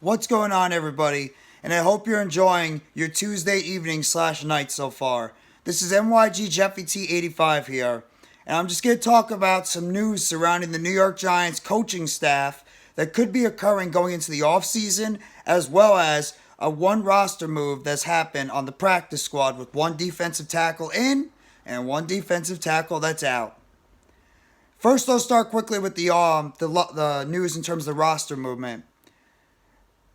What's going on, everybody? And I hope you're enjoying your Tuesday evening / night so far. This is NYG Jeffy T85 here, and I'm just going to talk about some news surrounding the New York Giants coaching staff that could be occurring going into the offseason, as well as a one roster move that's happened on the practice squad with one defensive tackle in and one defensive tackle that's out. First, I'll start quickly with the news in terms of the roster movement.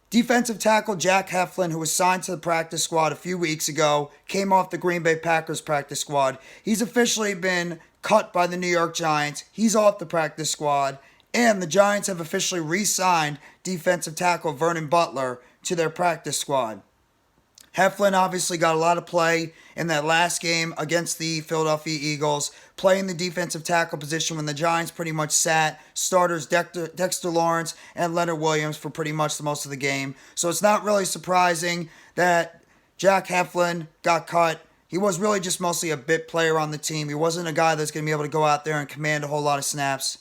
Defensive tackle Jack Heflin, who was signed to the practice squad a few weeks ago, came off the Green Bay Packers practice squad. He's officially been cut by the New York Giants. He's off the practice squad. And the Giants have officially re-signed defensive tackle Vernon Butler to their practice squad. Heflin obviously got a lot of play in that last game against the Philadelphia Eagles, playing the defensive tackle position when the Giants pretty much sat starters Dexter Lawrence and Leonard Williams for pretty much the most of the game. So it's not really surprising that Jack Heflin got cut. He was really just mostly a bit player on the team. He wasn't a guy that's going to be able to go out there and command a whole lot of snaps.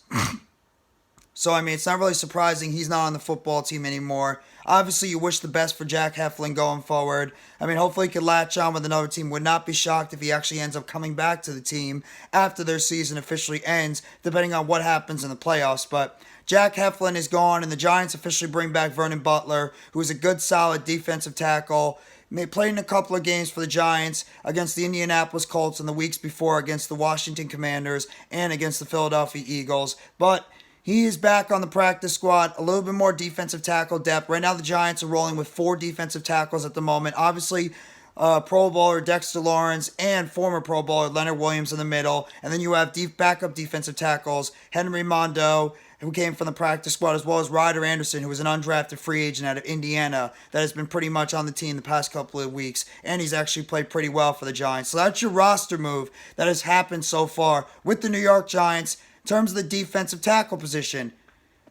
So, it's not really surprising he's not on the football team anymore. Obviously, you wish the best for Jack Heflin going forward. Hopefully he could latch on with another team. Would not be shocked if he actually ends up coming back to the team after their season officially ends, depending on what happens in the playoffs. But Jack Heflin is gone, and the Giants officially bring back Vernon Butler, who is a good, solid defensive tackle. He played in a couple of games for the Giants against the Indianapolis Colts in the weeks before, against the Washington Commanders, and against the Philadelphia Eagles. But he is back on the practice squad, a little bit more defensive tackle depth. Right now, the Giants are rolling with 4 defensive tackles at the moment. Obviously, Pro Bowler Dexter Lawrence and former Pro Bowler Leonard Williams in the middle. And then you have backup defensive tackles, Henry Mondo, who came from the practice squad, as well as Ryder Anderson, who was an undrafted free agent out of Indiana that has been pretty much on the team the past couple of weeks. And he's actually played pretty well for the Giants. So that's your roster move that has happened so far with the New York Giants. In terms of the defensive tackle position,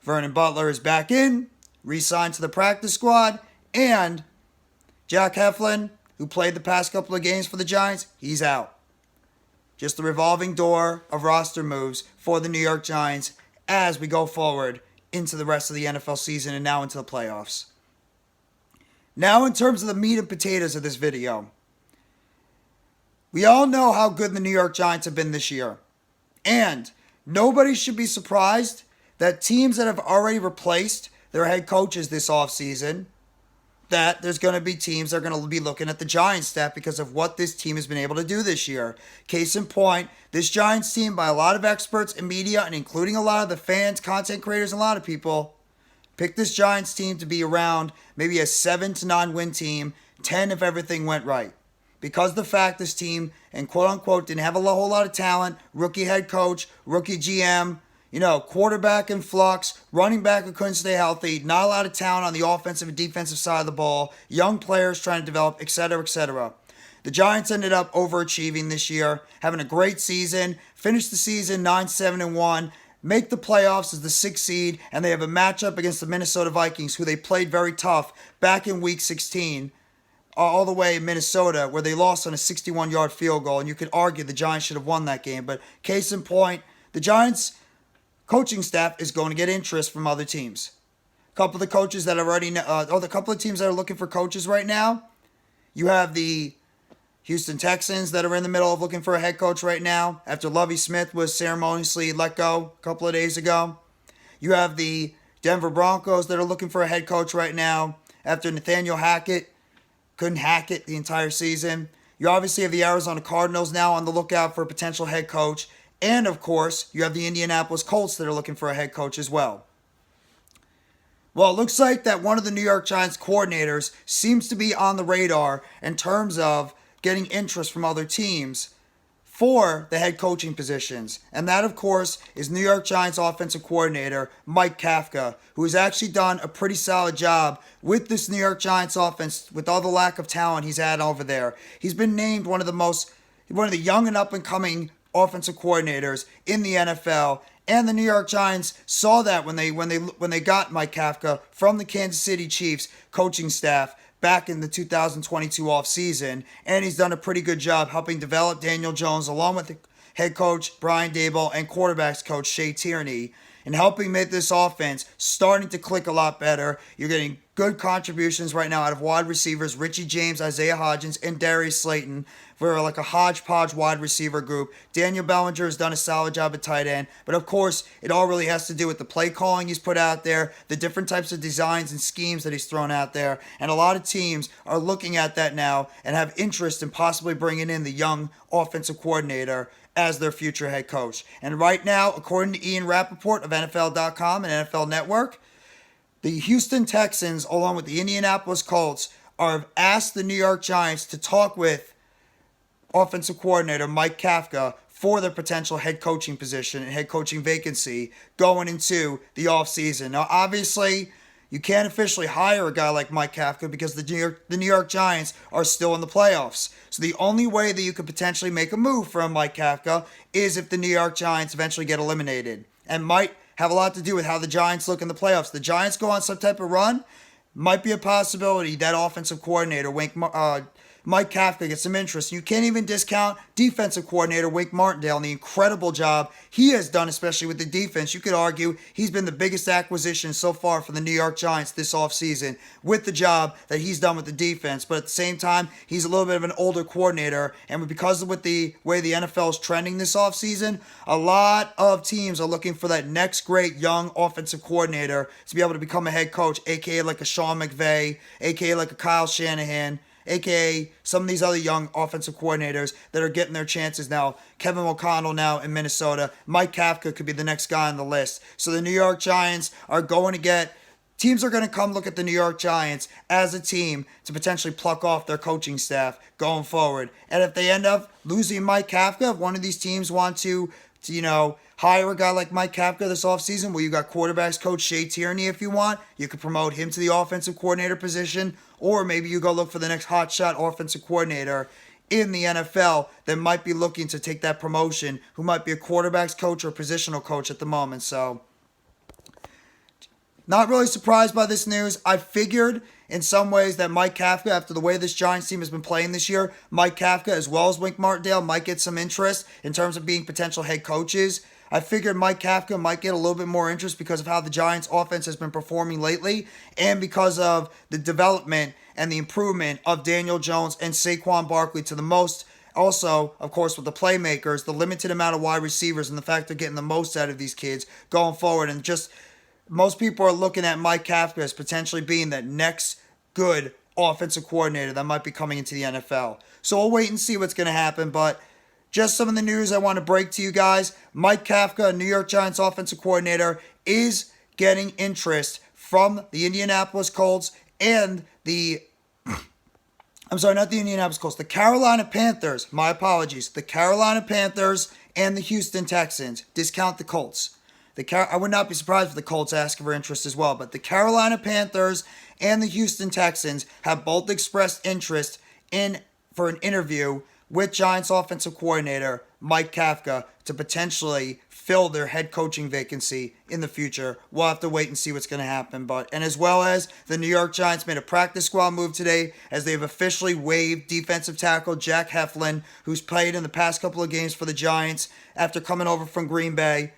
Vernon Butler is back in, re-signed to the practice squad, and Jack Heflin, who played the past couple of games for the Giants, he's out. Just the revolving door of roster moves for the New York Giants as we go forward into the rest of the NFL season and now into the playoffs. Now, in terms of the meat and potatoes of this video, we all know how good the New York Giants have been this year. And nobody should be surprised that teams that have already replaced their head coaches this offseason, that there's going to be teams that are going to be looking at the Giants staff because of what this team has been able to do this year. Case in point, this Giants team, by a lot of experts and media, and including a lot of the fans, content creators, and a lot of people, picked this Giants team to be around maybe a 7 to 9 win team, 10 if everything went right. Because of the fact this team, and quote-unquote, didn't have a whole lot of talent, rookie head coach, rookie GM, quarterback in flux, running back who couldn't stay healthy, not a lot of talent on the offensive and defensive side of the ball, young players trying to develop, etc., etc. The Giants ended up overachieving this year, having a great season, finished the season 9-7-1, make the playoffs as the 6th seed, and they have a matchup against the Minnesota Vikings, who they played very tough back in Week 16. All the way in Minnesota, where they lost on a 61-yard field goal, and you could argue the Giants should have won that game. But case in point, the Giants coaching staff is going to get interest from other teams. A couple of the coaches that are already, the couple of teams that are looking for coaches right now, you have the Houston Texans that are in the middle of looking for a head coach right now, after Lovie Smith was ceremoniously let go a couple of days ago. You have the Denver Broncos that are looking for a head coach right now, after Nathaniel Hackett couldn't hack it the entire season. You obviously have the Arizona Cardinals now on the lookout for a potential head coach. And, of course, you have the Indianapolis Colts that are looking for a head coach as well. Well, it looks like that one of the New York Giants coordinators seems to be on the radar in terms of getting interest from other teams for the head coaching positions. And that, of course, is New York Giants offensive coordinator Mike Kafka, who has actually done a pretty solid job with this New York Giants offense with all the lack of talent he's had over there. He's been named one of the young and up-and-coming offensive coordinators in the NFL. And the New York Giants saw that when they got Mike Kafka from the Kansas City Chiefs coaching staff back in the 2022 offseason, and he's done a pretty good job helping develop Daniel Jones along with the head coach Brian Daboll and quarterbacks coach Shea Tierney, and helping make this offense starting to click a lot better. You're getting good contributions right now out of wide receivers Richie James, Isaiah Hodgins, and Darius Slayton. We're like a hodgepodge wide receiver group. Daniel Bellinger has done a solid job at tight end. But of course, it all really has to do with the play calling he's put out there, the different types of designs and schemes that he's thrown out there. And a lot of teams are looking at that now and have interest in possibly bringing in the young offensive coordinator as their future head coach. And right now, according to Ian Rapoport of NFL.com and NFLNetwork, the Houston Texans, along with the Indianapolis Colts, have asked the New York Giants to talk with offensive coordinator Mike Kafka for their potential head coaching position and head coaching vacancy going into the offseason. Now, obviously, you can't officially hire a guy like Mike Kafka because the New York Giants are still in the playoffs. So the only way that you could potentially make a move from Mike Kafka is if the New York Giants eventually get eliminated. And might have a lot to do with how the Giants look in the playoffs. The Giants go on some type of run, might be a possibility that offensive coordinator Mike Kafka gets some interest. You can't even discount defensive coordinator Wink Martindale and the incredible job he has done, especially with the defense. You could argue he's been the biggest acquisition so far for the New York Giants this offseason with the job that he's done with the defense. But at the same time, he's a little bit of an older coordinator. And because of the way the NFL is trending this offseason, a lot of teams are looking for that next great young offensive coordinator to be able to become a head coach, a.k.a. like a Sean McVay, a.k.a. like a Kyle Shanahan, a.k.a. some of these other young offensive coordinators that are getting their chances now. Kevin O'Connell now in Minnesota. Mike Kafka could be the next guy on the list. So the New York Giants are going to get... Teams are going to come look at the New York Giants as a team to potentially pluck off their coaching staff going forward. And if they end up losing Mike Kafka, if one of these teams want to hire a guy like Mike Kafka this offseason, where you got quarterbacks coach Shea Tierney if you want, you could promote him to the offensive coordinator position, or maybe you go look for the next hotshot offensive coordinator in the NFL that might be looking to take that promotion, who might be a quarterbacks coach or positional coach at the moment. So, not really surprised by this news. I figured in some ways that Mike Kafka, after the way this Giants team has been playing this year, Mike Kafka as well as Wink Martindale might get some interest in terms of being potential head coaches. I figured Mike Kafka might get a little bit more interest because of how the Giants offense has been performing lately and because of the development and the improvement of Daniel Jones and Saquon Barkley to the most. Also, of course, with the playmakers, the limited amount of wide receivers and the fact they're getting the most out of these kids going forward. And just most people are looking at Mike Kafka as potentially being that next good offensive coordinator that might be coming into the NFL. So we'll wait and see what's going to happen, but just some of the news I want to break to you guys. Mike Kafka, New York Giants offensive coordinator, is getting interest from the Indianapolis Colts and the Indianapolis Colts, the Carolina Panthers. My apologies. The Carolina Panthers and the Houston Texans. Discount the Colts. I would not be surprised if the Colts ask for interest as well, but the Carolina Panthers and the Houston Texans have both expressed interest for an interview with Giants offensive coordinator Mike Kafka to potentially fill their head coaching vacancy in the future. We'll have to wait and see what's going to happen. And as well as the New York Giants made a practice squad move today as they've officially waived defensive tackle Jack Heflin, who's played in the past couple of games for the Giants after coming over from Green Bay.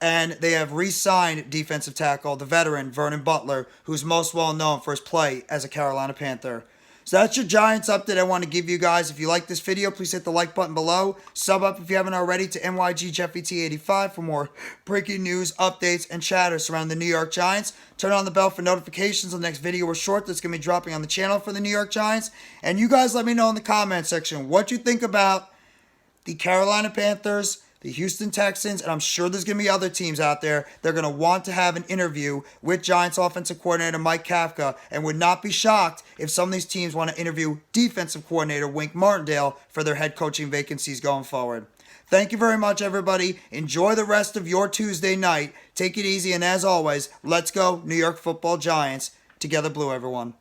And they have re-signed defensive tackle, the veteran Vernon Butler, who's most well known for his play as a Carolina Panther. So that's your Giants update I want to give you guys. If you like this video, please hit the like button below. Sub up if you haven't already to NYGJeffyT85 for more breaking news, updates, and chatter surrounding the New York Giants. Turn on the bell for notifications on the next video or short that's going to be dropping on the channel for the New York Giants. And you guys let me know in the comment section what you think about the Carolina Panthers, the Houston Texans, and I'm sure there's going to be other teams out there. They're going to want to have an interview with Giants offensive coordinator Mike Kafka, and would not be shocked if some of these teams want to interview defensive coordinator Wink Martindale for their head coaching vacancies going forward. Thank you very much, everybody. Enjoy the rest of your Tuesday night. Take it easy, and as always, let's go New York Football Giants. Together blue, everyone.